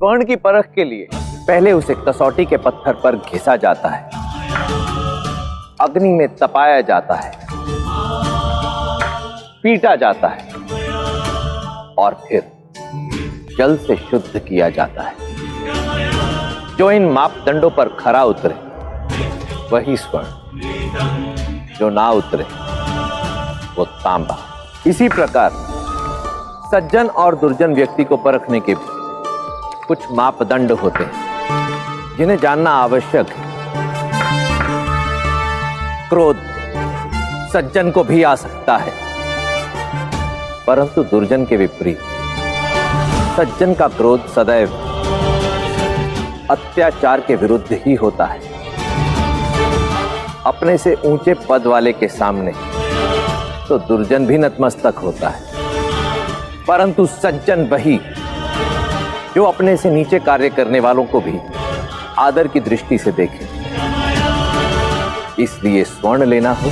स्वर्ण की परख के लिए पहले उसे कसौटी के पत्थर पर घिसा जाता है, अग्नि में तपाया जाता है, पीटा जाता है और फिर जल से शुद्ध किया जाता है। जो इन मापदंडों पर खरा उतरे वही स्वर्ण, जो ना उतरे वो तांबा। इसी प्रकार सज्जन और दुर्जन व्यक्ति को परखने के भी कुछ मापदंड होते हैं जिन्हें जानना आवश्यक है। क्रोध सज्जन को भी आ सकता है, परंतु दुर्जन के विपरीत सज्जन का क्रोध सदैव अत्याचार के विरुद्ध ही होता है। अपने से ऊंचे पद वाले के सामने तो दुर्जन भी नतमस्तक होता है, परंतु सज्जन वही जो अपने से नीचे कार्य करने वालों को भी आदर की दृष्टि से देखे। इसलिए स्वर्ण लेना हो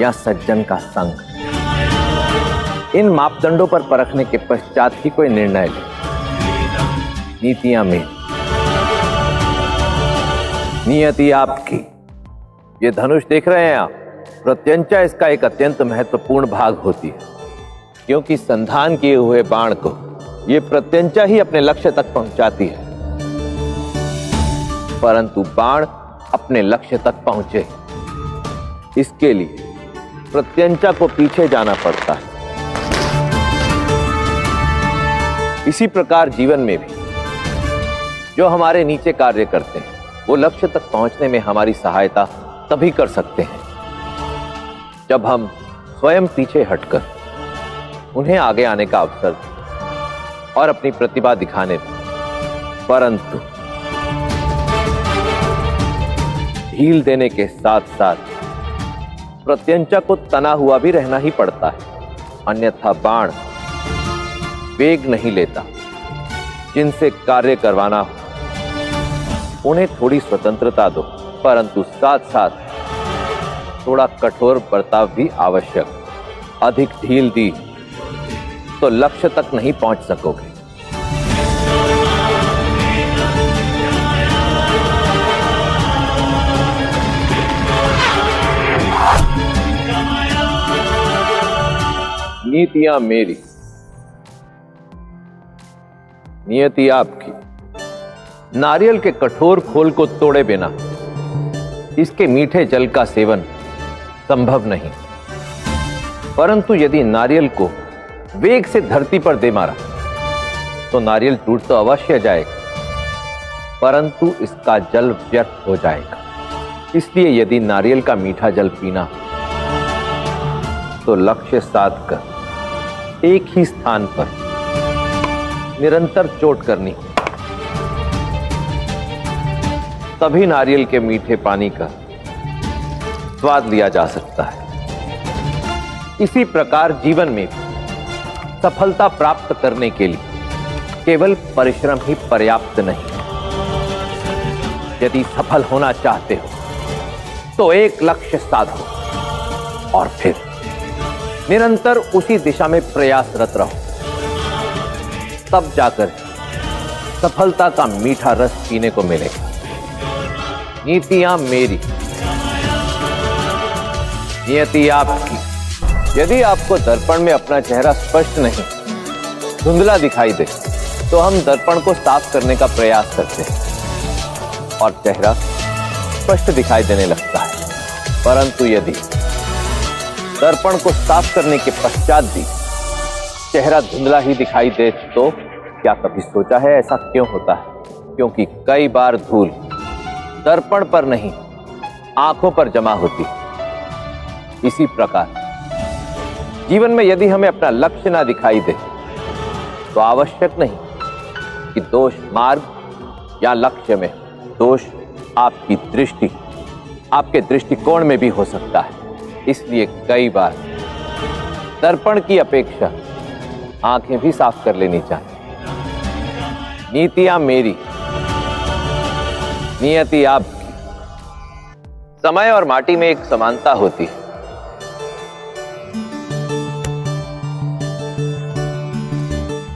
या सज्जन का संग, इन मापदंडों पर परखने के पश्चात ही कोई निर्णय ले। नीतियां में नियति आपकी। ये धनुष देख रहे हैं आप, प्रत्यंचा इसका एक अत्यंत महत्वपूर्ण भाग होती है, क्योंकि संधान किए हुए बाण को ये प्रत्यंचा ही अपने लक्ष्य तक पहुंचाती है। परंतु बाण अपने लक्ष्य तक पहुंचे, इसके लिए प्रत्यंचा को पीछे जाना पड़ता है। इसी प्रकार जीवन में भी जो हमारे नीचे कार्य करते हैं वो लक्ष्य तक पहुंचने में हमारी सहायता तभी कर सकते हैं जब हम स्वयं पीछे हटकर उन्हें आगे आने का अवसर और अपनी प्रतिभा दिखाने दें। परंतु ढील देने के साथ साथ प्रत्यंचा को तना हुआ भी रहना ही पड़ता है, अन्यथा बाण वेग नहीं लेता। जिनसे कार्य करवाना हो उन्हें थोड़ी स्वतंत्रता दो, परंतु साथ साथ थोड़ा कठोर बर्ताव भी आवश्यक। अधिक ढील दी तो लक्ष्य तक नहीं पहुंच सकोगे। नीतियां मेरी, नियति आपकी। नारियल के कठोर खोल को तोड़े बिना इसके मीठे जल का सेवन संभव नहीं, परंतु यदि नारियल को वेग से धरती पर दे मारा तो नारियल टूट तो अवश्य जाएगा, परंतु इसका जल व्यर्थ हो जाएगा। इसलिए यदि नारियल का मीठा जल पीना तो लक्ष्य साध कर एक ही स्थान पर निरंतर चोट करनी, तभी नारियल के मीठे पानी का स्वाद लिया जा सकता है। इसी प्रकार जीवन में सफलता प्राप्त करने के लिए केवल परिश्रम ही पर्याप्त नहीं। यदि सफल होना चाहते हो तो एक लक्ष्य साधो और फिर निरंतर उसी दिशा में प्रयासरत रहो, तब जाकर सफलता का मीठा रस पीने को मिलेगा। नीतियां मेरी, नियति आपकी। यदि आपको दर्पण में अपना चेहरा स्पष्ट नहीं, धुंधला दिखाई दे, तो हम दर्पण को साफ करने का प्रयास करते हैं और चेहरा स्पष्ट दिखाई देने लगता है। परंतु यदि दर्पण को साफ करने के पश्चात भी चेहरा धुंधला ही दिखाई दे तो क्या कभी सोचा है ऐसा क्यों होता है? क्योंकि कई बार धूल दर्पण पर नहीं, आंखों पर जमा होती। इसी प्रकार जीवन में यदि हमें अपना लक्ष्य ना दिखाई दे तो आवश्यक नहीं कि दोष मार्ग या लक्ष्य में, दोष आपकी दृष्टि, आपके दृष्टिकोण में भी हो सकता है। इसलिए कई बार दर्पण की अपेक्षा आंखें भी साफ कर लेनी चाहिए। नीतियां मेरी, नियति आपकी। समय और माटी में एक समानता होती है।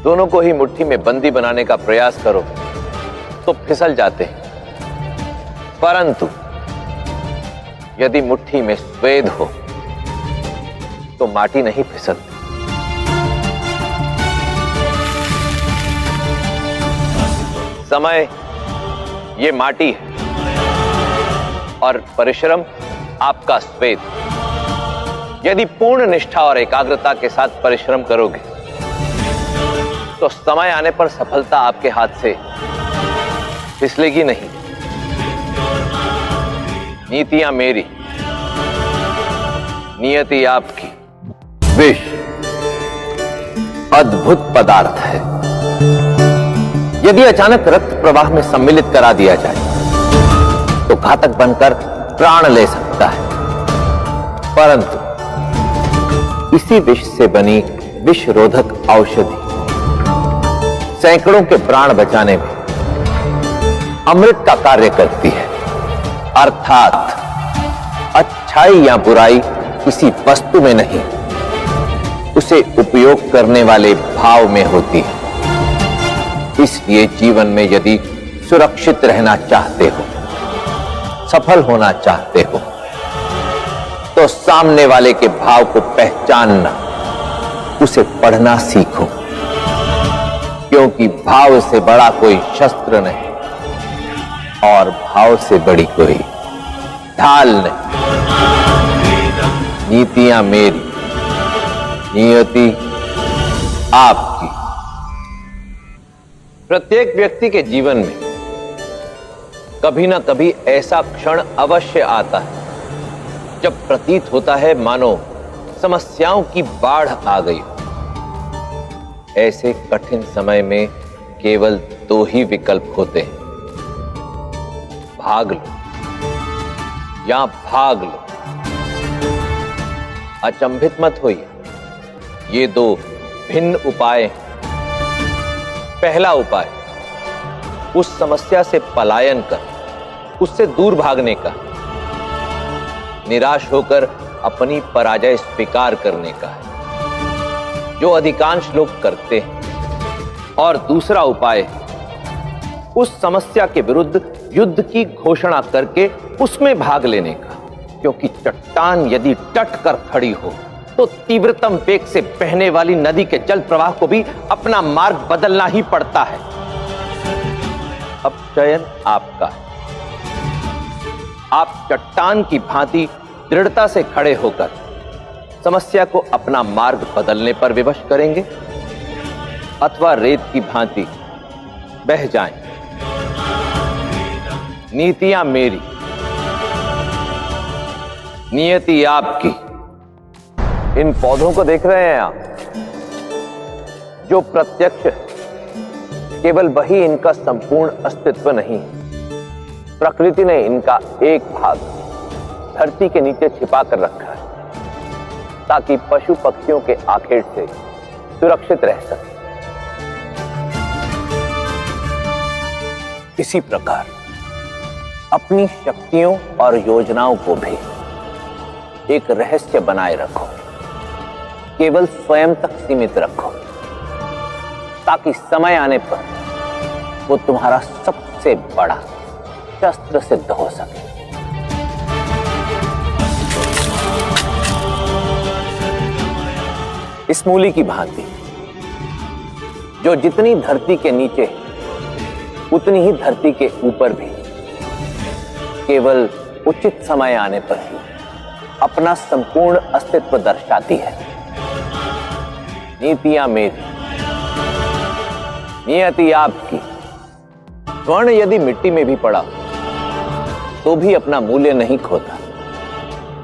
दोनों को ही मुट्ठी में बंदी बनाने का प्रयास करो तो फिसल जाते हैं, परंतु यदि मुट्ठी में स्वेद हो तो माटी नहीं फिसलती। समय ये माटी है और परिश्रम आपका स्वेद। यदि पूर्ण निष्ठा और एकाग्रता के साथ परिश्रम करोगे तो समय आने पर सफलता आपके हाथ से फिसलेगी नहीं। नीतियां मेरी, नियति आपकी। विष अद्भुत पदार्थ है। यदि अचानक रक्त प्रवाह में सम्मिलित करा दिया जाए तो घातक बनकर प्राण ले सकता है, परंतु इसी विष से बनी विषरोधक औषधि सैकड़ों के प्राण बचाने में अमृत का कार्य करती है। अर्थात अच्छाई या बुराई किसी वस्तु में नहीं, उसे उपयोग करने वाले भाव में होती है। इसलिए जीवन में यदि सुरक्षित रहना चाहते हो, सफल होना चाहते हो, तो सामने वाले के भाव को पहचानना, उसे पढ़ना सीखो, क्योंकि भाव से बड़ा कोई शस्त्र नहीं और भाव से बड़ी कोई ढाल नहीं। नीतियां मेरी, नियति आपकी। प्रत्येक व्यक्ति के जीवन में कभी ना कभी ऐसा क्षण अवश्य आता है जब प्रतीत होता है मानो समस्याओं की बाढ़ आ गई। ऐसे कठिन समय में केवल दो ही विकल्प होते हैं, भाग लो या भाग लो। अचंभित मत होइए, ये दो भिन्न उपाय हैं। पहला उपाय उस समस्या से पलायन कर उससे दूर भागने का, निराश होकर अपनी पराजय स्वीकार करने का है, जो अधिकांश लोग करते हैं। और दूसरा उपाय उस समस्या के विरुद्ध युद्ध की घोषणा करके उसमें भाग लेने का, क्योंकि चट्टान यदि टट कर खड़ी हो तो तीव्रतम वेग से बहने वाली नदी के जल प्रवाह को भी अपना मार्ग बदलना ही पड़ता है। अब चयन आपका है। आप चट्टान की भांति दृढ़ता से खड़े होकर समस्या को अपना मार्ग बदलने पर विवश करेंगे, अथवा रेत की भांति बह जाएं। नीतियां मेरी, नियति आपकी। इन पौधों को देख रहे हैं आप, जो प्रत्यक्ष है, केवल वही इनका संपूर्ण अस्तित्व नहीं है। प्रकृति ने इनका एक भाग धरती के नीचे छिपा कर रखा है, ताकि पशु पक्षियों के आखेट से सुरक्षित रह सके। इसी प्रकार अपनी शक्तियों और योजनाओं को भी एक रहस्य बनाए रखो, केवल स्वयं तक सीमित रखो, ताकि समय आने पर वो तुम्हारा सबसे बड़ा शस्त्र सिद्ध हो सके। इस मूली की भांति, जो जितनी धरती के नीचे उतनी ही धरती के ऊपर भी केवल उचित समय आने पर ही अपना संपूर्ण अस्तित्व दर्शाती है। नीतियां मेरी, नियति आपकी। स्वर्ण यदि मिट्टी में भी पड़ा तो भी अपना मूल्य नहीं खोता।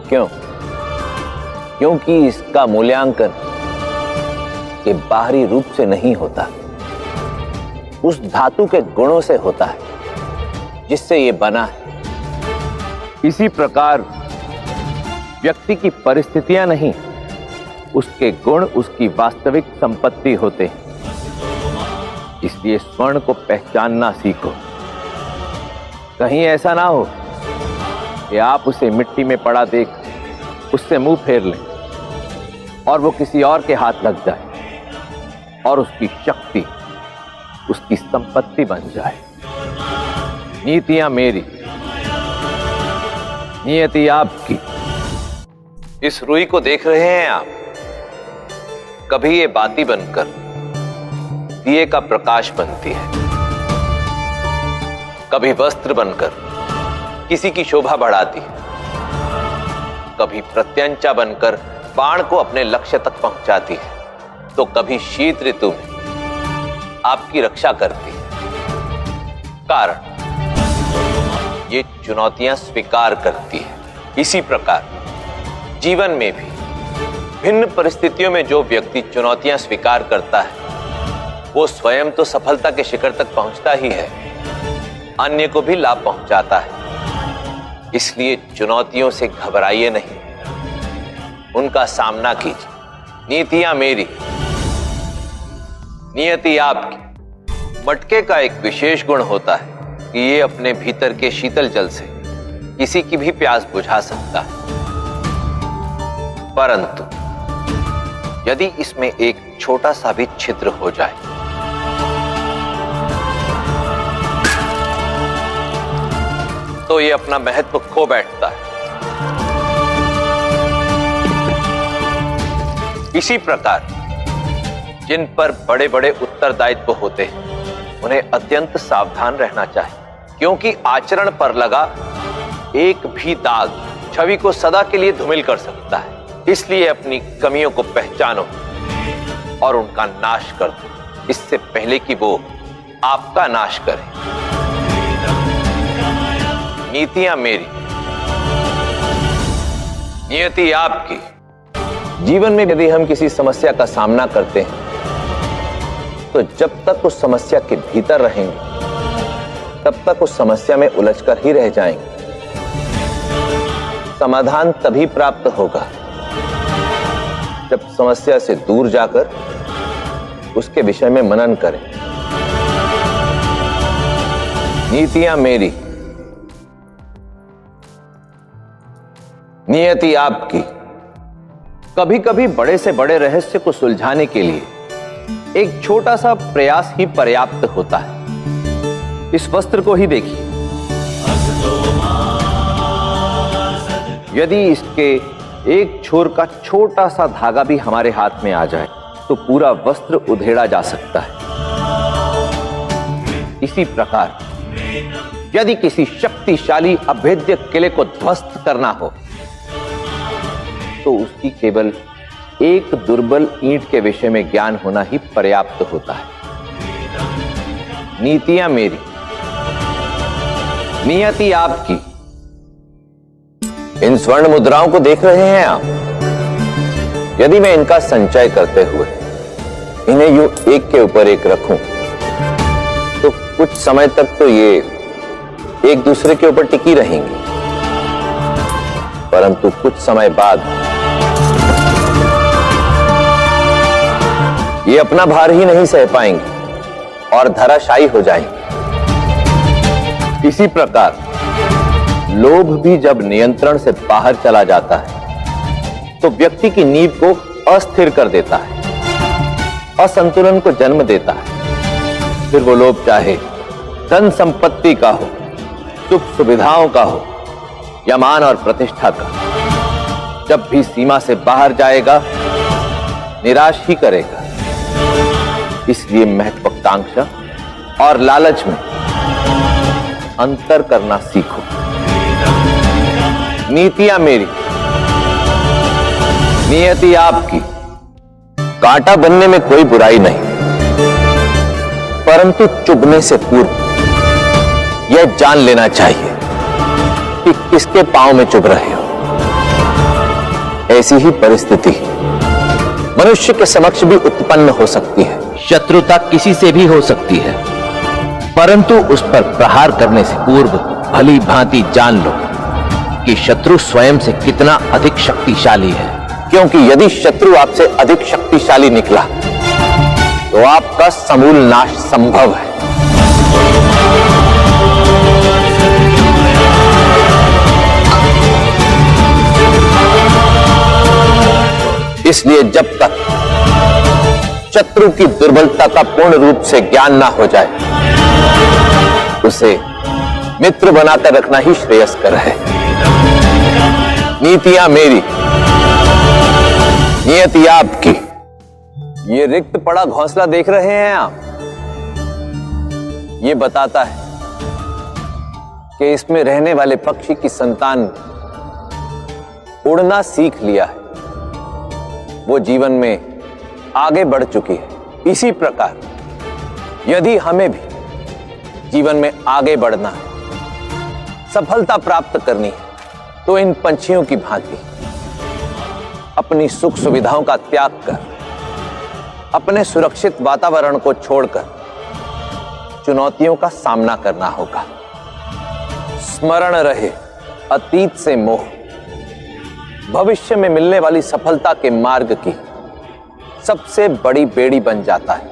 क्यों? क्योंकि इसका मूल्यांकन के बाहरी रूप से नहीं होता, उस धातु के गुणों से होता है जिससे यह बना है। इसी प्रकार व्यक्ति की परिस्थितियां नहीं, उसके गुण उसकी वास्तविक संपत्ति होते हैं। इसलिए स्वर्ण को पहचानना सीखो। कहीं ऐसा ना हो कि आप उसे मिट्टी में पड़ा देख उससे मुंह फेर लें और वो किसी और के हाथ लग जाए और उसकी शक्ति उसकी संपत्ति बन जाए। नीतियां मेरी, नियति आपकी। इस रुई को देख रहे हैं आप, कभी ये बाती बनकर दिए का प्रकाश बनती है, कभी वस्त्र बनकर किसी की शोभा बढ़ाती है, कभी प्रत्यंचा बनकर बाण को अपने लक्ष्य तक पहुंचाती है, तो कभी शीत ऋतु में आपकी रक्षा करती है। कारण ये चुनौतियां स्वीकार करती है। इसी प्रकार जीवन में भी भिन्न परिस्थितियों में जो व्यक्ति चुनौतियां स्वीकार करता है वो स्वयं तो सफलता के शिखर तक पहुंचता ही है, अन्य को भी लाभ पहुंचाता है। इसलिए चुनौतियों से घबराइए नहीं, उनका सामना कीजिए। नीतियां मेरी, नियति आपकी। मटके का एक विशेष गुण होता है कि ये अपने भीतर के शीतल जल से किसी की भी प्यास बुझा सकता है, परंतु यदि इसमें एक छोटा सा भी छिद्र हो जाए तो ये अपना महत्व खो बैठता है। इसी प्रकार जिन पर बड़े बड़े उत्तरदायित्व होते हैं उन्हें अत्यंत सावधान रहना चाहिए, क्योंकि आचरण पर लगा एक भी दाग छवि को सदा के लिए धूमिल कर सकता है। इसलिए अपनी कमियों को पहचानो और उनका नाश कर दो, इससे पहले कि वो आपका नाश करे। नीतियां मेरी, नियति आपकी। जीवन में यदि हम किसी समस्या का सामना करते हैं तो जब तक उस समस्या के भीतर रहेंगे तब तक उस समस्या में उलझकर ही रह जाएंगे। समाधान तभी प्राप्त होगा जब समस्या से दूर जाकर उसके विषय में मनन करें। नीतियां मेरी, नियति आपकी। कभी कभी बड़े से बड़े रहस्य को सुलझाने के लिए एक छोटा सा प्रयास ही पर्याप्त होता है। इस वस्त्र को ही देखिए, यदि इसके एक छोर का छोटा सा धागा भी हमारे हाथ में आ जाए तो पूरा वस्त्र उधेड़ा जा सकता है। इसी प्रकार यदि किसी शक्तिशाली अभेद्य किले को ध्वस्त करना हो तो उसकी केवल एक दुर्बल ईंट के विषय में ज्ञान होना ही पर्याप्त होता है। नीतियां मेरी, नियति आपकी। इन स्वर्ण मुद्राओं को देख रहे हैं आप, यदि मैं इनका संचय करते हुए इन्हें यूं एक के ऊपर एक रखूं तो कुछ समय तक तो ये एक दूसरे के ऊपर टिकी रहेंगी, परंतु कुछ समय बाद ये अपना भार ही नहीं सह पाएंगे और धराशायी हो जाएंगे। इसी प्रकार लोभ भी जब नियंत्रण से बाहर चला जाता है तो व्यक्ति की नींव को अस्थिर कर देता है, असंतुलन को जन्म देता है। फिर वो लोभ चाहे धन संपत्ति का हो, सुख सुविधाओं का हो या मान और प्रतिष्ठा का, जब भी सीमा से बाहर जाएगा निराश ही करेगा। इसलिए महत्वाकांक्षा और लालच में अंतर करना सीखो। नीतियां मेरी, नियति आपकी। कांटा बनने में कोई बुराई नहीं, परंतु चुभने से पूर्व यह जान लेना चाहिए कि किसके पांव में चुभ रहे हो। ऐसी ही परिस्थिति मनुष्य के समक्ष भी उत्पन्न हो सकती है। शत्रुता किसी से भी हो सकती है, परंतु उस पर प्रहार करने से पूर्व भली भांति जान लो कि शत्रु स्वयं से कितना अधिक शक्तिशाली है, क्योंकि यदि शत्रु आपसे अधिक शक्तिशाली निकला तो आपका समूल नाश संभव है। इसलिए जब तक शत्रु की दुर्बलता का पूर्ण रूप से ज्ञान ना हो जाए, उसे मित्र बनाकर रखना ही श्रेयस्कर है। नीतियां मेरी, नियति आपकी। ये रिक्त पड़ा घोंसला देख रहे हैं आप? ये बताता है कि इसमें रहने वाले पक्षी की संतान ने उड़ना सीख लिया है, वो जीवन में आगे बढ़ चुकी है। इसी प्रकार यदि हमें भी जीवन में आगे बढ़ना है, सफलता प्राप्त करनी है, तो इन पंछियों की भांति अपनी सुख सुविधाओं का त्याग कर, अपने सुरक्षित वातावरण को छोड़कर चुनौतियों का सामना करना होगा। स्मरण रहे अतीत से मोह भविष्य में मिलने वाली सफलता के मार्ग की सबसे बड़ी बेड़ी बन जाता है।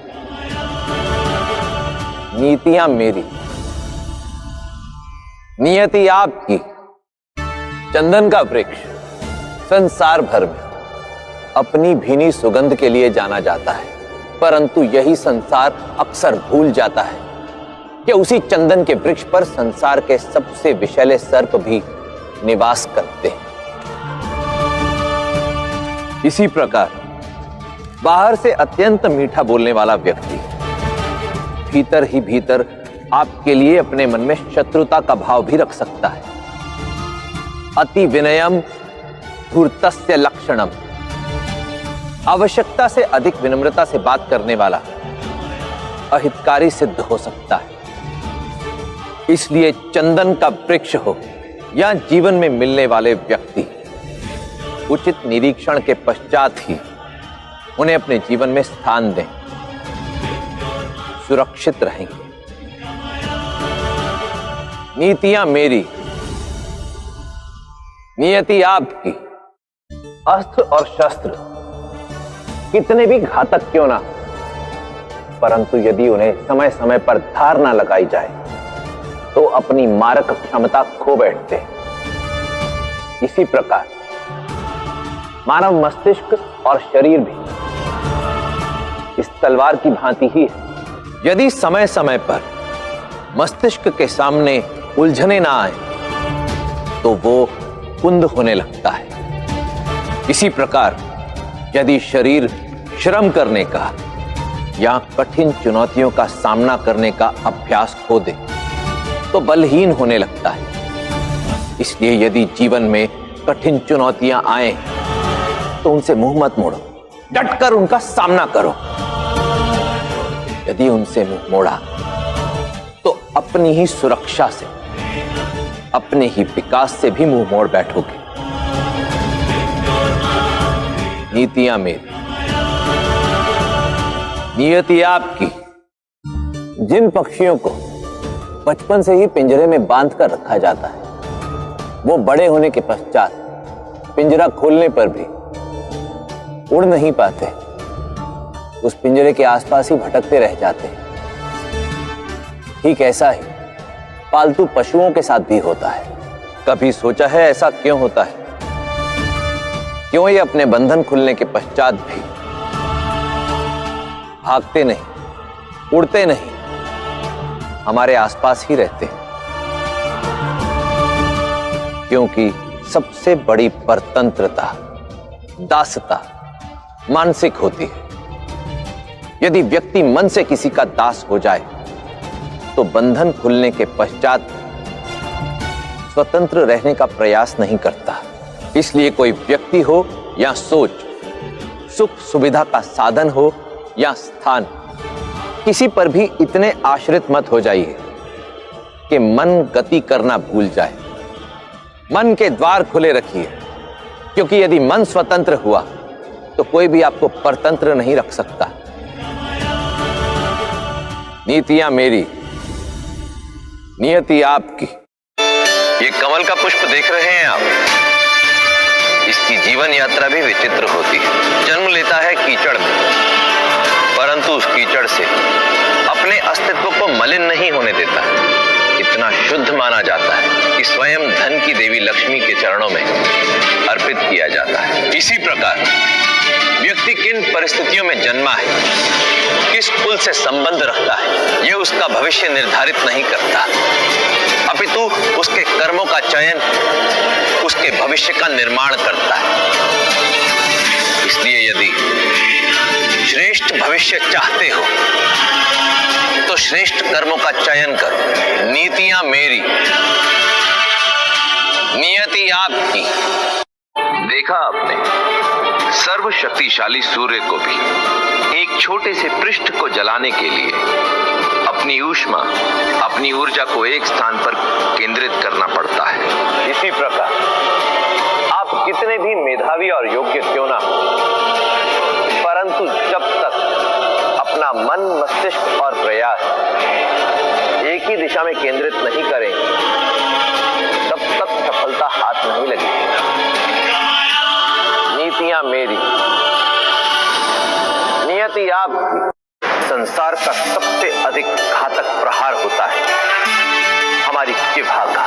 नीतियां मेरी, नियति आपकी। चंदन का वृक्ष संसार भर में अपनी भीनी सुगंध के लिए जाना जाता है, परंतु यही संसार अक्सर भूल जाता है कि उसी चंदन के वृक्ष पर संसार के सबसे विषैले सर्प भी निवास करते हैं। इसी प्रकार बाहर से अत्यंत मीठा बोलने वाला व्यक्ति भीतर ही भीतर आपके लिए अपने मन में शत्रुता का भाव भी रख सकता है। अति विनयम धूर्तस्य लक्षणम। आवश्यकता से अधिक विनम्रता से बात करने वाला अहितकारी सिद्ध हो सकता है। इसलिए चंदन का वृक्ष हो या जीवन में मिलने वाले व्यक्ति, उचित निरीक्षण के पश्चात ही उन्हें अपने जीवन में स्थान दें, सुरक्षित रहेंगे। नीतियां मेरी, नियति आपकी। अस्त्र और शस्त्र कितने भी घातक क्यों ना, परंतु यदि उन्हें समय समय पर धार ना लगाई जाए तो अपनी मारक क्षमता खो बैठते हैं। इसी प्रकार मानव मस्तिष्क और शरीर भी इस तलवार की भांति ही है। यदि समय समय पर मस्तिष्क के सामने उलझने ना आए तो वो कुंद होने लगता है। इसी प्रकार यदि शरीर श्रम करने का या कठिन चुनौतियों का सामना करने का अभ्यास खो दे तो बलहीन होने लगता है। इसलिए यदि जीवन में कठिन चुनौतियां आए तो उनसे मुंह मत मोड़ो, डटकर उनका सामना करो। यदि उनसे मुंह मोड़ा तो अपनी ही सुरक्षा से, अपने ही विकास से भी मुंह मोड़ बैठोगे। नीतियां मेरी, नियति आपकी। जिन पक्षियों को बचपन से ही पिंजरे में बांध कर रखा जाता है, वो बड़े होने के पश्चात पिंजरा खोलने पर भी उड़ नहीं पाते, उस पिंजरे के आसपास ही भटकते रह जाते हैं। ठीक ऐसा ही पालतू पशुओं के साथ भी होता है। कभी सोचा है ऐसा क्यों होता है? क्यों ये अपने बंधन खुलने के पश्चात भी भागते नहीं, उड़ते नहीं, हमारे आसपास ही रहते हैं? क्योंकि सबसे बड़ी परतंत्रता, दासता मानसिक होती है। यदि व्यक्ति मन से किसी का दास हो जाए तो बंधन खुलने के पश्चात स्वतंत्र रहने का प्रयास नहीं करता। इसलिए कोई व्यक्ति हो या सोच, सुख सुविधा का साधन हो या स्थान, किसी पर भी इतने आश्रित मत हो जाइए कि मन गति करना भूल जाए। मन के द्वार खुले रखिए, क्योंकि यदि मन स्वतंत्र हुआ तो कोई भी आपको परतंत्र नहीं रख सकता। नीतियां मेरी, नियति आपकी। ये कमल का पुष्प देख रहे हैं आप? इसकी जीवन यात्रा भी विचित्र होती है। जन्म लेता है कीचड़ में, परंतु उस कीचड़ से अपने अस्तित्व को मलिन नहीं होने देता। इतना शुद्ध माना जाता है कि स्वयं धन की देवी लक्ष्मी के चरणों में अर्पित किया जाता है। इसी प्रकार व्यक्ति व्यक्ति किन परिस्थितियों में जन्मा है, किस कुल से संबंध रखता है, यह उसका भविष्य निर्धारित नहीं करता, अपितु उसके कर्मों का चयन उसके भविष्य का निर्माण करता है। इसलिए यदि श्रेष्ठ भविष्य चाहते हो तो श्रेष्ठ कर्मों का चयन करो। नीतियां मेरी, नियति आपकी। देखा आपने, सर्वशक्तिशाली सूर्य को भी एक छोटे से पृष्ठ को जलाने के लिए अपनी ऊष्मा, अपनी ऊर्जा को एक स्थान पर केंद्रित करना पड़ता है। इसी प्रकार आप कितने भी मेधावी और योग्य क्यों ना हो, परंतु जब तक अपना मन, मस्तिष्क और प्रयास एक ही दिशा में केंद्रित नहीं करेंगे, तब तक सफलता हाथ नहीं लगेगी। नीतियां मेरी, नियति आपकी। संसार का सबसे अधिक घातक प्रहार होता है हमारी जिह्वा का,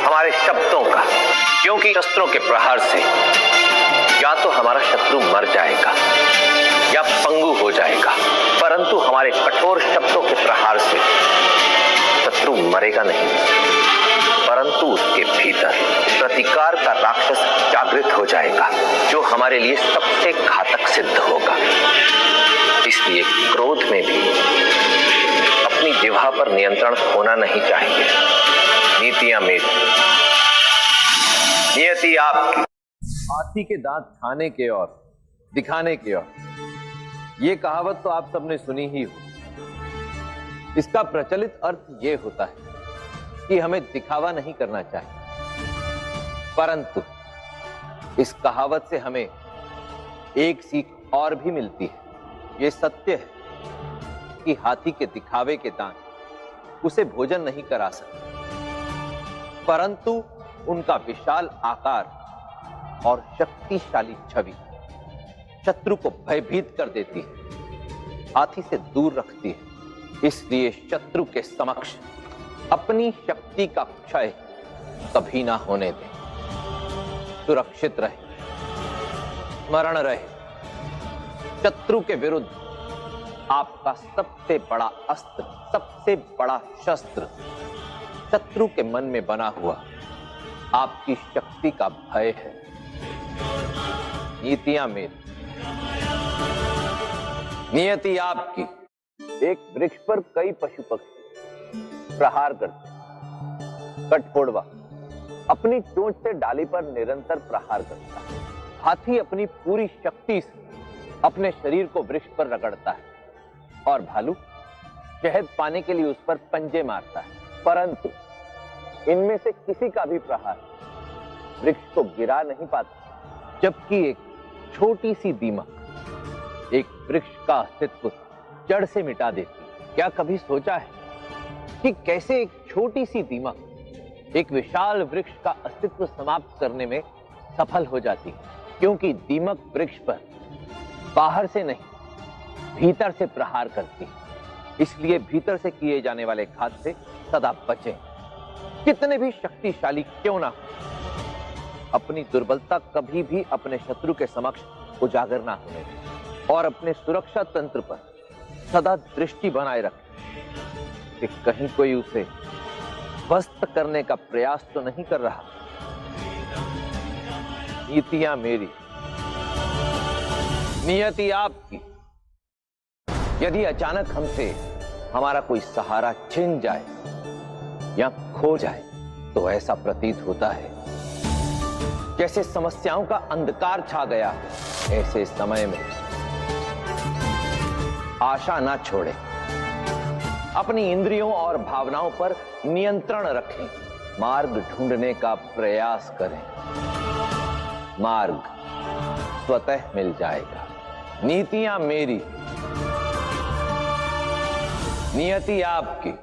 हमारे शब्दों का, क्योंकि शस्त्रों के प्रहार से या तो हमारा शत्रु मर जाएगा या पंगु हो जाएगा, परंतु हमारे कठोर शब्दों के प्रहार से शत्रु मरेगा नहीं, परंतु उसके भीतर प्रतिकार का राक्षस जागृत हो जाएगा, जो हमारे लिए सबसे घातक सिद्ध होगा। इसलिए क्रोध में भी अपनी जिह्वा पर नियंत्रण होना नहीं चाहिए। नीतियां मेरी, नियति आपकी। हाथी के दांत खाने के और दिखाने के और, ये कहावत तो आप सबने सुनी ही हो। इसका प्रचलित अर्थ ये होता है कि हमें दिखावा नहीं करना चाहिए, परंतु इस कहावत से हमें एक सीख और भी मिलती है। ये सत्य है कि हाथी के दिखावे के दांत उसे भोजन नहीं करा सकते, परंतु उनका विशाल आकार और शक्तिशाली छवि शत्रु को भयभीत कर देती है, हाथी से दूर रखती है। इसलिए शत्रु के समक्ष अपनी शक्ति का क्षय कभी ना होने दें। सुरक्षित रहे, स्मरण रहे, शत्रु के विरुद्ध आपका सबसे बड़ा अस्त्र, सबसे बड़ा शस्त्र शत्रु के मन में बना हुआ आपकी शक्ति का भय है। नीतियां मेरी, नियति आपकी। एक वृक्ष पर कई पशु पक्षी प्रहार करते, कठफोड़वा अपनी चोंच से डाली पर निरंतर प्रहार करता है। हाथी अपनी पूरी शक्ति से अपने शरीर को वृक्ष पर रगड़ता है और भालू शहद पाने के लिए उस पर पंजे मारता है, परंतु इनमें से किसी का भी प्रहार वृक्ष को गिरा नहीं पाता। जबकि एक छोटी सी दीमक एक वृक्ष का अस्तित्व जड़ से मिटा देती है। क्या कभी सोचा है कि कैसे एक छोटी सी दीमक एक विशाल वृक्ष का अस्तित्व समाप्त करने में सफल हो जाती है? क्योंकि दीमक वृक्ष पर बाहर से नहीं, भीतर से प्रहार करती है। इसलिए भीतर से किए जाने वाले घात से सदा बचें। कितने भी शक्तिशाली क्यों ना हो, अपनी दुर्बलता कभी भी अपने शत्रु के समक्ष उजागर ना होने दें और अपने सुरक्षा तंत्र पर सदा दृष्टि बनाए रखें कि कहीं कोई उसे ध्वस्त करने का प्रयास तो नहीं कर रहा। नीतियां मेरी, नियति आपकी। यदि अचानक हमसे हमारा कोई सहारा छिन जाए या खो जाए तो ऐसा प्रतीत होता है जैसे समस्याओं का अंधकार छा गया। ऐसे समय में आशा ना छोड़ें, अपनी इंद्रियों और भावनाओं पर नियंत्रण रखें, मार्ग ढूंढने का प्रयास करें। मार्ग स्वतः मिल जाएगा। नीतियां मेरी, नियति आपकी।